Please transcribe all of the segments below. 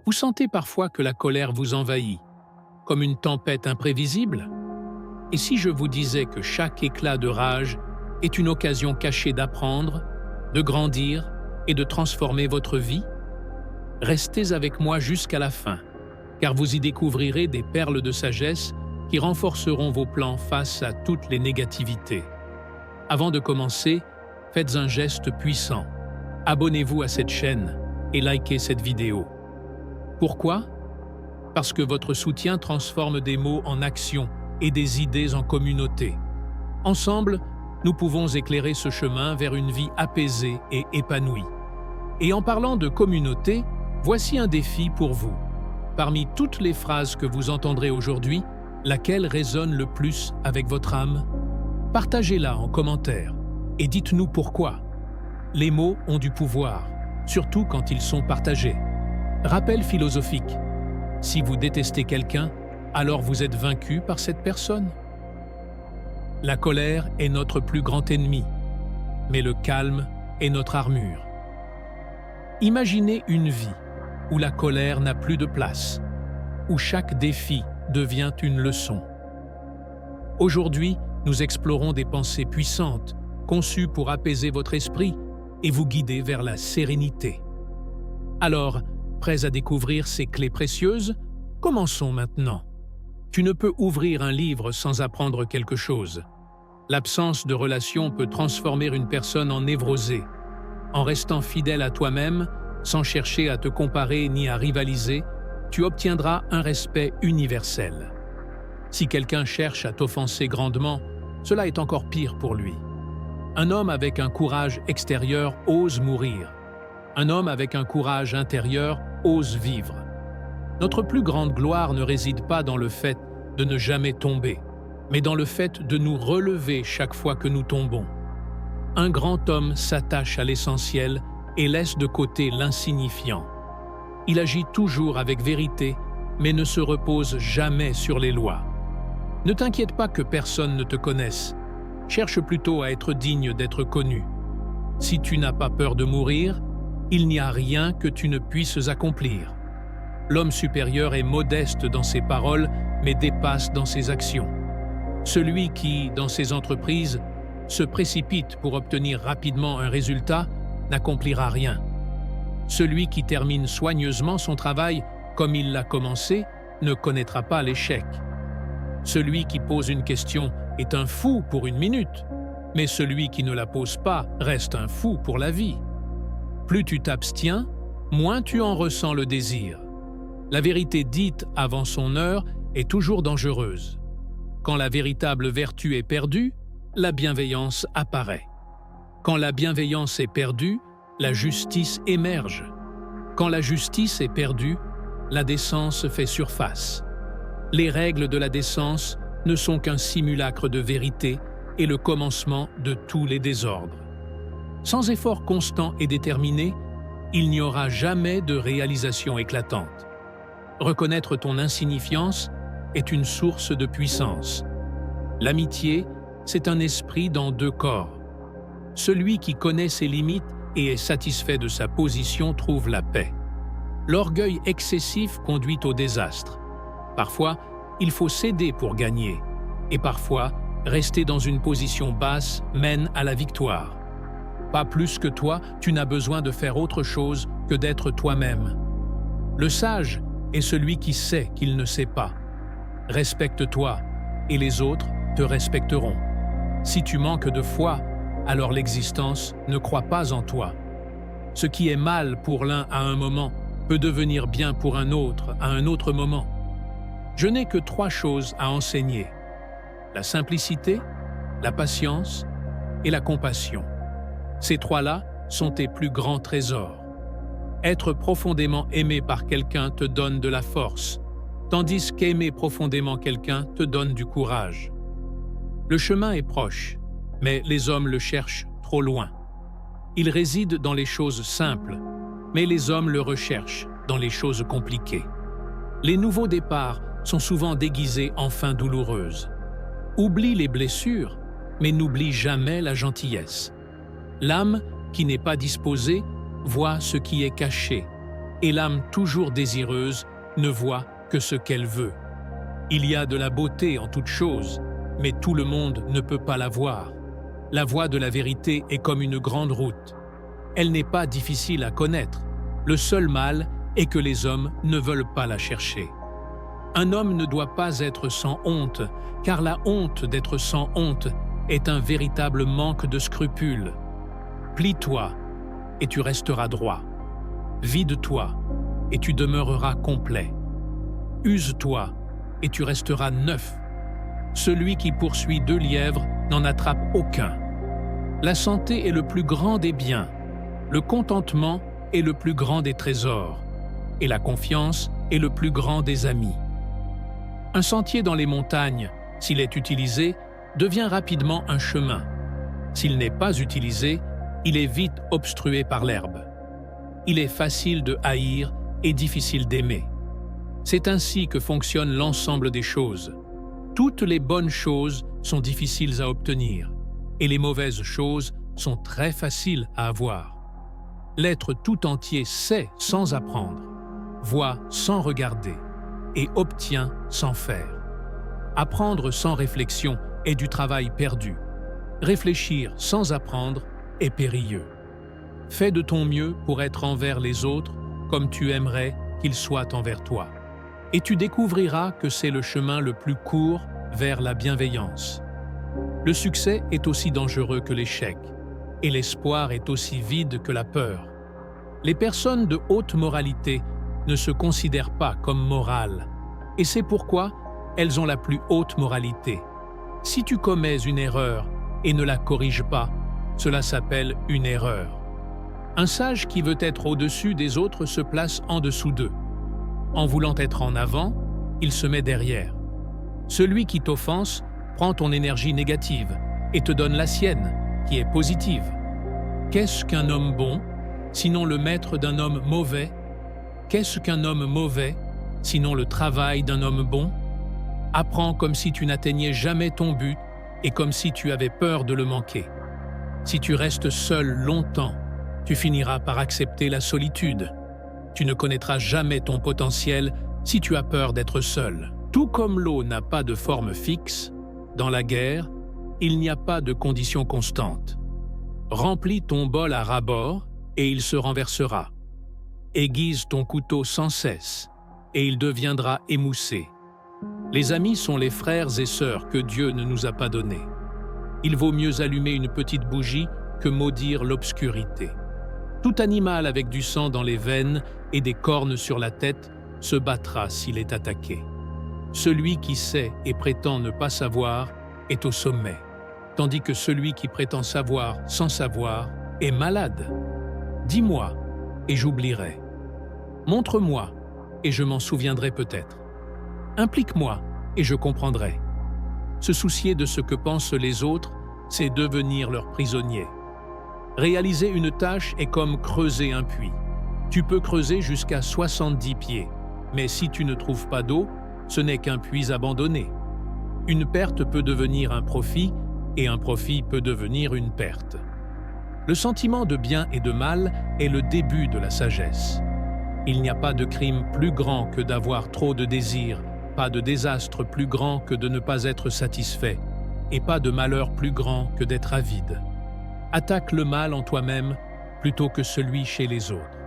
Vous sentez parfois que la colère vous envahit, comme une tempête imprévisible? Et si je vous disais que chaque éclat de rage est une occasion cachée d'apprendre, de grandir et de transformer votre vie? Restez avec moi jusqu'à la fin, car vous y découvrirez des perles de sagesse qui renforceront vos plans face à toutes les négativités. Avant de commencer, faites un geste puissant. Abonnez-vous à cette chaîne et likez cette vidéo. Pourquoi? Parce que votre soutien transforme des mots en actions et des idées en communauté. Ensemble, nous pouvons éclairer ce chemin vers une vie apaisée et épanouie. Et en parlant de communauté, voici un défi pour vous. Parmi toutes les phrases que vous entendrez aujourd'hui, laquelle résonne le plus avec votre âme? Partagez-la en commentaire et dites-nous pourquoi. Les mots ont du pouvoir, surtout quand ils sont partagés. Rappel philosophique. Si vous détestez quelqu'un, alors vous êtes vaincu par cette personne. La colère est notre plus grand ennemi, mais le calme est notre armure. Imaginez une vie où la colère n'a plus de place, où chaque défi devient une leçon. Aujourd'hui, nous explorons des pensées puissantes, conçues pour apaiser votre esprit et vous guider vers la sérénité. Alors, prêts à découvrir ces clés précieuses? Commençons maintenant. Tu ne peux ouvrir un livre sans apprendre quelque chose. L'absence de relation peut transformer une personne en névrosée. En restant fidèle à toi-même, sans chercher à te comparer ni à rivaliser, tu obtiendras un respect universel. Si quelqu'un cherche à t'offenser grandement, cela est encore pire pour lui. Un homme avec un courage extérieur ose mourir. Un homme avec un courage intérieur ose vivre. Notre plus grande gloire ne réside pas dans le fait de ne jamais tomber, mais dans le fait de nous relever chaque fois que nous tombons. Un grand homme s'attache à l'essentiel et laisse de côté l'insignifiant. Il agit toujours avec vérité, mais ne se repose jamais sur les lois. Ne t'inquiète pas que personne ne te connaisse. Cherche plutôt à être digne d'être connu. Si tu n'as pas peur de mourir, il n'y a rien que tu ne puisses accomplir. L'homme supérieur est modeste dans ses paroles, mais dépasse dans ses actions. Celui qui, dans ses entreprises, se précipite pour obtenir rapidement un résultat n'accomplira rien. Celui qui termine soigneusement son travail comme il l'a commencé ne connaîtra pas l'échec. Celui qui pose une question est un fou pour une minute, mais celui qui ne la pose pas reste un fou pour la vie. Plus tu t'abstiens, moins tu en ressens le désir. La vérité dite avant son heure est toujours dangereuse. Quand la véritable vertu est perdue, la bienveillance apparaît. Quand la bienveillance est perdue, la justice émerge. Quand la justice est perdue, la décence fait surface. Les règles de la décence ne sont qu'un simulacre de vérité et le commencement de tous les désordres. Sans effort constant et déterminé, il n'y aura jamais de réalisation éclatante. Reconnaître ton insignifiance est une source de puissance. L'amitié, c'est un esprit dans deux corps. Celui qui connaît ses limites et est satisfait de sa position trouve la paix. L'orgueil excessif conduit au désastre. Parfois, il faut céder pour gagner, et parfois, rester dans une position basse mène à la victoire. Pas plus que toi, tu n'as besoin de faire autre chose que d'être toi-même. Le sage est celui qui sait qu'il ne sait pas. Respecte-toi, et les autres te respecteront. Si tu manques de foi, alors l'existence ne croit pas en toi. Ce qui est mal pour l'un à un moment peut devenir bien pour un autre à un autre moment. Je n'ai que 3 choses à enseigner: la simplicité, la patience et la compassion. Ces 3-là sont tes plus grands trésors. Être profondément aimé par quelqu'un te donne de la force, tandis qu'aimer profondément quelqu'un te donne du courage. Le chemin est proche, mais les hommes le cherchent trop loin. Il réside dans les choses simples, mais les hommes le recherchent dans les choses compliquées. Les nouveaux départs sont souvent déguisés en fins douloureuses. Oublie les blessures, mais n'oublie jamais la gentillesse. L'âme qui n'est pas disposée voit ce qui est caché, et l'âme toujours désireuse ne voit que ce qu'elle veut. Il y a de la beauté en toute chose, mais tout le monde ne peut pas la voir. La voie de la vérité est comme une grande route. Elle n'est pas difficile à connaître. Le seul mal est que les hommes ne veulent pas la chercher. Un homme ne doit pas être sans honte, car la honte d'être sans honte est un véritable manque de scrupules. Plie-toi, et tu resteras droit. Vide-toi, et tu demeureras complet. Use-toi, et tu resteras neuf. Celui qui poursuit 2 lièvres n'en attrape aucun. La santé est le plus grand des biens, le contentement est le plus grand des trésors, et la confiance est le plus grand des amis. Un sentier dans les montagnes, s'il est utilisé, devient rapidement un chemin. S'il n'est pas utilisé, il est vite obstrué par l'herbe. Il est facile de haïr et difficile d'aimer. C'est ainsi que fonctionne l'ensemble des choses. Toutes les bonnes choses sont difficiles à obtenir, et les mauvaises choses sont très faciles à avoir. L'être tout entier sait sans apprendre, voit sans regarder, et obtient sans faire. Apprendre sans réflexion est du travail perdu. Réfléchir sans apprendre est périlleux. Fais de ton mieux pour être envers les autres comme tu aimerais qu'ils soient envers toi. Et tu découvriras que c'est le chemin le plus court vers la bienveillance. Le succès est aussi dangereux que l'échec, et l'espoir est aussi vide que la peur. Les personnes de haute moralité ne se considèrent pas comme morales, et c'est pourquoi elles ont la plus haute moralité. Si tu commets une erreur et ne la corriges pas, cela s'appelle une erreur. Un sage qui veut être au-dessus des autres se place en dessous d'eux. En voulant être en avant, il se met derrière. Celui qui t'offense prend ton énergie négative et te donne la sienne, qui est positive. Qu'est-ce qu'un homme bon, sinon le maître d'un homme mauvais? Qu'est-ce qu'un homme mauvais, sinon le travail d'un homme bon? Apprends comme si tu n'atteignais jamais ton but et comme si tu avais peur de le manquer. Si tu restes seul longtemps, tu finiras par accepter la solitude. Tu ne connaîtras jamais ton potentiel si tu as peur d'être seul. Tout comme l'eau n'a pas de forme fixe, dans la guerre, il n'y a pas de conditions constantes. Remplis ton bol à ras-bord et il se renversera. Aiguise ton couteau sans cesse et il deviendra émoussé. Les amis sont les frères et sœurs que Dieu ne nous a pas donnés. Il vaut mieux allumer une petite bougie que maudire l'obscurité. Tout animal avec du sang dans les veines et des cornes sur la tête se battra s'il est attaqué. Celui qui sait et prétend ne pas savoir est au sommet, tandis que celui qui prétend savoir sans savoir est malade. Dis-moi, et j'oublierai. Montre-moi, et je m'en souviendrai peut-être. Implique-moi, et je comprendrai. Se soucier de ce que pensent les autres, c'est devenir leur prisonnier. Réaliser une tâche est comme creuser un puits. Tu peux creuser jusqu'à 70 pieds, mais si tu ne trouves pas d'eau, ce n'est qu'un puits abandonné. Une perte peut devenir un profit, et un profit peut devenir une perte. Le sentiment de bien et de mal est le début de la sagesse. Il n'y a pas de crime plus grand que d'avoir trop de désirs, pas de désastre plus grand que de ne pas être satisfait, et pas de malheur plus grand que d'être avide. Attaque le mal en toi-même plutôt que celui chez les autres.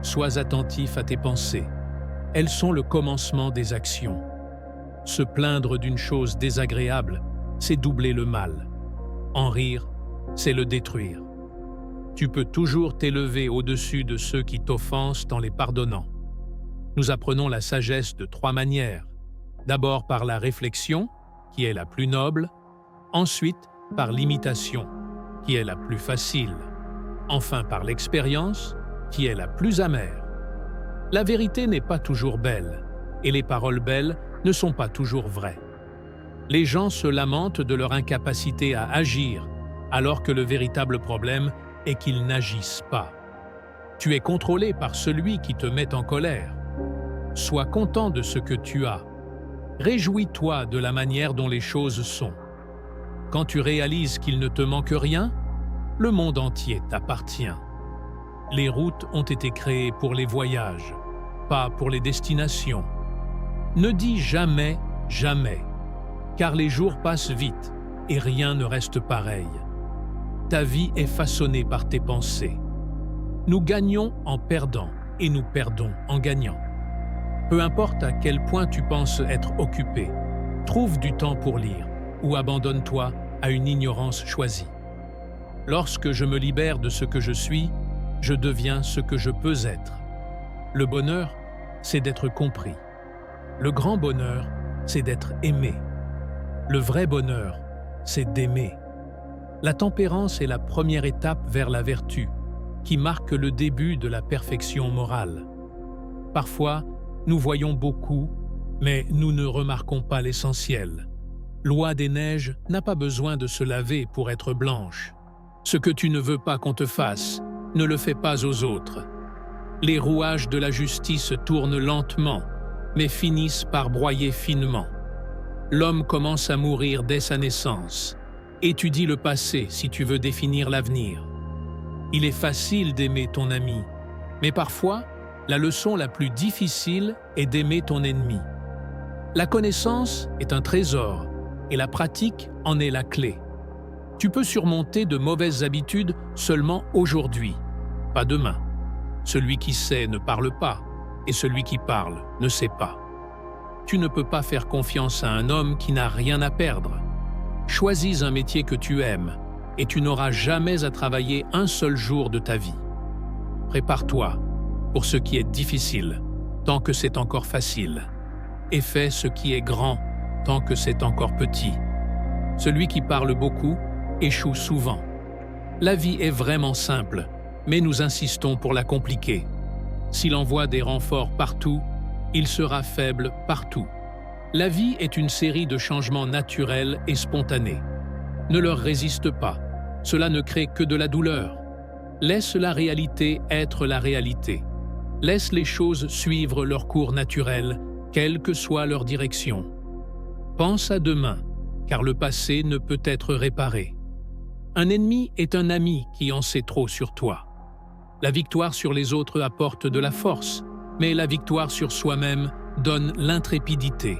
Sois attentif à tes pensées. Elles sont le commencement des actions. Se plaindre d'une chose désagréable, c'est doubler le mal. En rire, c'est le détruire. Tu peux toujours t'élever au-dessus de ceux qui t'offensent en les pardonnant. Nous apprenons la sagesse de 3 manières. D'abord par la réflexion, qui est la plus noble, ensuite par l'imitation, qui est la plus facile, enfin par l'expérience, qui est la plus amère. La vérité n'est pas toujours belle, et les paroles belles ne sont pas toujours vraies. Les gens se lamentent de leur incapacité à agir, alors que le véritable problème est qu'ils n'agissent pas. Tu es contrôlé par celui qui te met en colère. Sois content de ce que tu as. Réjouis-toi de la manière dont les choses sont. Quand tu réalises qu'il ne te manque rien, le monde entier t'appartient. Les routes ont été créées pour les voyages, pas pour les destinations. Ne dis jamais « jamais », car les jours passent vite et rien ne reste pareil. Ta vie est façonnée par tes pensées. Nous gagnons en perdant et nous perdons en gagnant. Peu importe à quel point tu penses être occupé, trouve du temps pour lire ou abandonne-toi à une ignorance choisie. Lorsque je me libère de ce que je suis, je deviens ce que je peux être. Le bonheur, c'est d'être compris. Le grand bonheur, c'est d'être aimé. Le vrai bonheur, c'est d'aimer. La tempérance est la première étape vers la vertu, qui marque le début de la perfection morale. Parfois, nous voyons beaucoup, mais nous ne remarquons pas l'essentiel. Loi des neiges n'a pas besoin de se laver pour être blanche. Ce que tu ne veux pas qu'on te fasse, ne le fais pas aux autres. Les rouages de la justice tournent lentement, mais finissent par broyer finement. L'homme commence à mourir dès sa naissance. Étudie le passé si tu veux définir l'avenir. Il est facile d'aimer ton ami, mais parfois, la leçon la plus difficile est d'aimer ton ennemi. La connaissance est un trésor et la pratique en est la clé. Tu peux surmonter de mauvaises habitudes seulement aujourd'hui, pas demain. Celui qui sait ne parle pas et celui qui parle ne sait pas. Tu ne peux pas faire confiance à un homme qui n'a rien à perdre. Choisis un métier que tu aimes et tu n'auras jamais à travailler un seul jour de ta vie. Prépare-toi pour ce qui est difficile, tant que c'est encore facile, et fais ce qui est grand, tant que c'est encore petit. Celui qui parle beaucoup échoue souvent. La vie est vraiment simple, mais nous insistons pour la compliquer. S'il envoie des renforts partout, il sera faible partout. La vie est une série de changements naturels et spontanés. Ne leur résiste pas, cela ne crée que de la douleur. Laisse la réalité être la réalité. Laisse les choses suivre leur cours naturel, quelle que soit leur direction. Pense à demain, car le passé ne peut être réparé. Un ennemi est un ami qui en sait trop sur toi. La victoire sur les autres apporte de la force, mais la victoire sur soi-même donne l'intrépidité.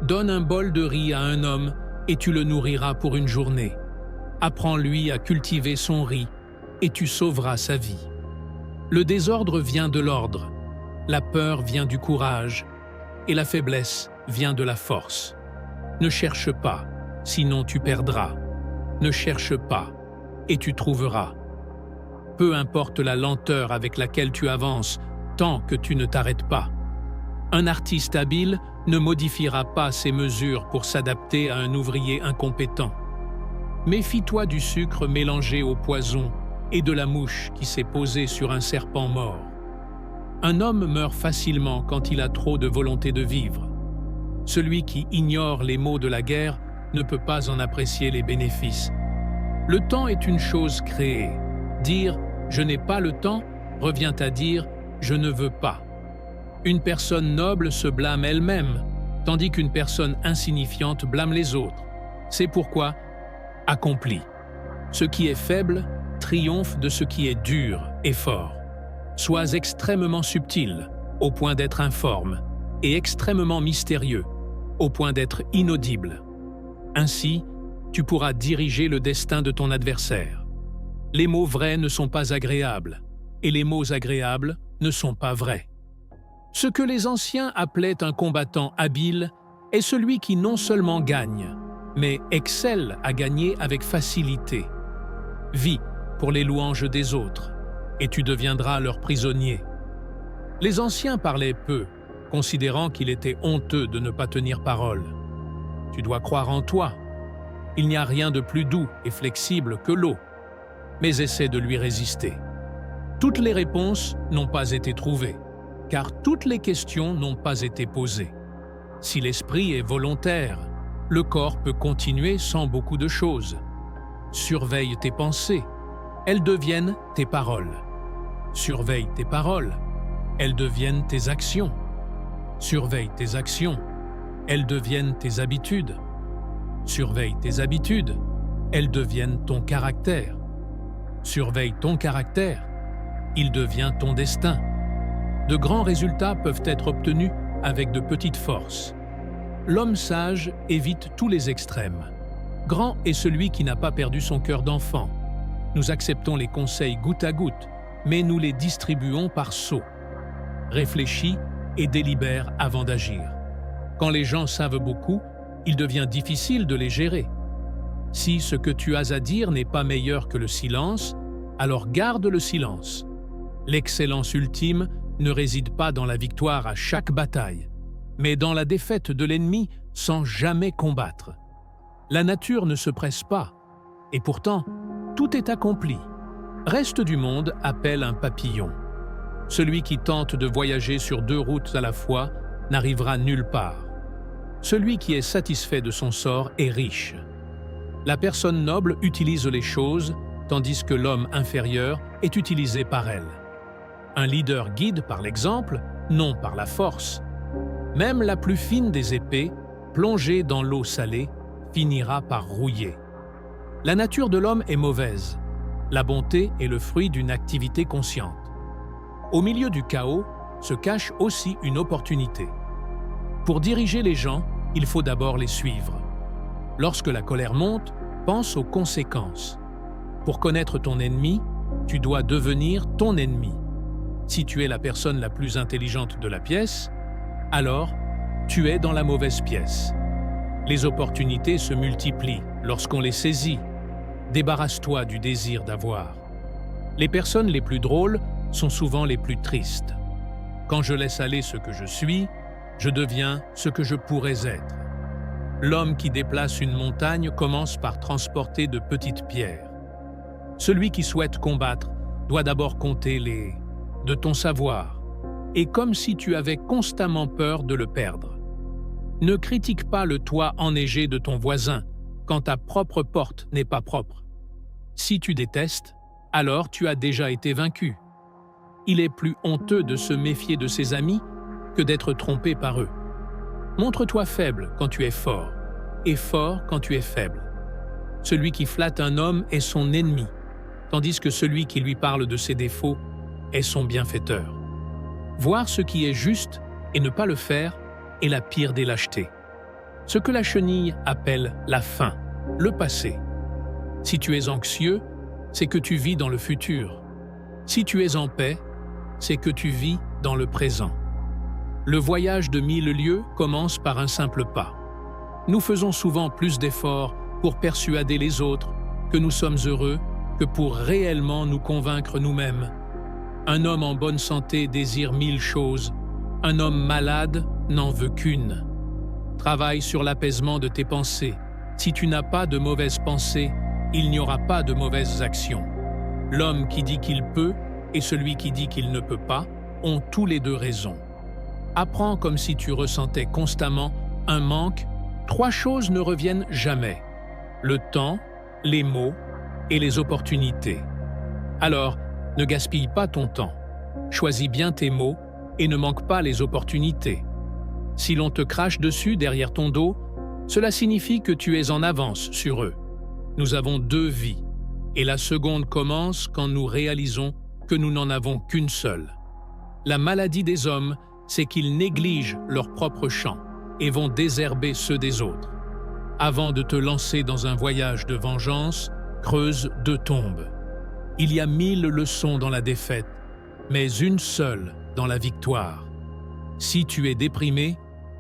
Donne un bol de riz à un homme et tu le nourriras pour une journée. Apprends-lui à cultiver son riz et tu sauveras sa vie. Le désordre vient de l'ordre, la peur vient du courage et la faiblesse vient de la force. Ne cherche pas, sinon tu perdras. Ne cherche pas et tu trouveras. Peu importe la lenteur avec laquelle tu avances, tant que tu ne t'arrêtes pas. Un artiste habile ne modifiera pas ses mesures pour s'adapter à un ouvrier incompétent. Méfie-toi du sucre mélangé au poison et de la mouche qui s'est posée sur un serpent mort. Un homme meurt facilement quand il a trop de volonté de vivre. Celui qui ignore les maux de la guerre ne peut pas en apprécier les bénéfices. Le temps est une chose créée. Dire « je n'ai pas le temps » revient à dire « je ne veux pas ». Une personne noble se blâme elle-même, tandis qu'une personne insignifiante blâme les autres. C'est pourquoi, accomplis. Ce qui est faible triomphe de ce qui est dur et fort. Sois extrêmement subtil, au point d'être informe, et extrêmement mystérieux, au point d'être inaudible. Ainsi, tu pourras diriger le destin de ton adversaire. Les mots vrais ne sont pas agréables, et les mots agréables ne sont pas vrais. Ce que les anciens appelaient un combattant habile est celui qui non seulement gagne, mais excelle à gagner avec facilité. Vis pour les louanges des autres, et tu deviendras leur prisonnier. Les anciens parlaient peu, considérant qu'il était honteux de ne pas tenir parole. Tu dois croire en toi. Il n'y a rien de plus doux et flexible que l'eau, mais essaie de lui résister. Toutes les réponses n'ont pas été trouvées, car toutes les questions n'ont pas été posées. Si l'esprit est volontaire, le corps peut continuer sans beaucoup de choses. Surveille tes pensées, elles deviennent tes paroles. Surveille tes paroles, elles deviennent tes actions. Surveille tes actions, elles deviennent tes habitudes. Surveille tes habitudes, elles deviennent ton caractère. Surveille ton caractère, il devient ton destin. De grands résultats peuvent être obtenus avec de petites forces. L'homme sage évite tous les extrêmes. Grand est celui qui n'a pas perdu son cœur d'enfant. Nous acceptons les conseils goutte à goutte, mais nous les distribuons par seaux. Réfléchis et délibère avant d'agir. Quand les gens savent beaucoup, il devient difficile de les gérer. Si ce que tu as à dire n'est pas meilleur que le silence, alors garde le silence. L'excellence ultime ne réside pas dans la victoire à chaque bataille, mais dans la défaite de l'ennemi sans jamais combattre. La nature ne se presse pas, et pourtant, tout est accompli. Reste du monde appelle un papillon. Celui qui tente de voyager sur 2 routes à la fois n'arrivera nulle part. Celui qui est satisfait de son sort est riche. La personne noble utilise les choses, tandis que l'homme inférieur est utilisé par elles. Un leader guide par l'exemple, non par la force. Même la plus fine des épées, plongée dans l'eau salée, finira par rouiller. La nature de l'homme est mauvaise. La bonté est le fruit d'une activité consciente. Au milieu du chaos se cache aussi une opportunité. Pour diriger les gens, il faut d'abord les suivre. Lorsque la colère monte, pense aux conséquences. Pour connaître ton ennemi, tu dois devenir ton ennemi. Si tu es la personne la plus intelligente de la pièce, alors tu es dans la mauvaise pièce. Les opportunités se multiplient lorsqu'on les saisit. Débarrasse-toi du désir d'avoir. Les personnes les plus drôles sont souvent les plus tristes. Quand je laisse aller ce que je suis, je deviens ce que je pourrais être. L'homme qui déplace une montagne commence par transporter de petites pierres. Celui qui souhaite combattre doit d'abord compter les de ton savoir, et comme si tu avais constamment peur de le perdre. Ne critique pas le toit enneigé de ton voisin quand ta propre porte n'est pas propre. Si tu détestes, alors tu as déjà été vaincu. Il est plus honteux de se méfier de ses amis que d'être trompé par eux. Montre-toi faible quand tu es fort, et fort quand tu es faible. Celui qui flatte un homme est son ennemi, tandis que celui qui lui parle de ses défauts est son bienfaiteur. Voir ce qui est juste et ne pas le faire est la pire des lâchetés. Ce que la chenille appelle la fin, le passé. Si tu es anxieux, c'est que tu vis dans le futur. Si tu es en paix, c'est que tu vis dans le présent. Le voyage de 1000 lieues commence par un simple pas. Nous faisons souvent plus d'efforts pour persuader les autres que nous sommes heureux que pour réellement nous convaincre nous-mêmes. Un homme en bonne santé désire 1000 choses. Un homme malade n'en veut qu'une. Travaille sur l'apaisement de tes pensées. Si tu n'as pas de mauvaises pensées, il n'y aura pas de mauvaises actions. L'homme qui dit qu'il peut et celui qui dit qu'il ne peut pas ont tous les deux raison. Apprends comme si tu ressentais constamment un manque. 3 choses ne reviennent jamais: le temps, les mots et les opportunités. Alors, ne gaspille pas ton temps. Choisis bien tes mots et ne manque pas les opportunités. Si l'on te crache dessus derrière ton dos, cela signifie que tu es en avance sur eux. Nous avons 2 vies, et la seconde commence quand nous réalisons que nous n'en avons qu'une seule. La maladie des hommes, c'est qu'ils négligent leur propre champ et vont désherber ceux des autres. Avant de te lancer dans un voyage de vengeance, creuse 2 tombes. Il y a 1000 leçons dans la défaite, mais une seule dans la victoire. Si tu es déprimé,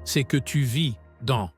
c'est que tu vis dans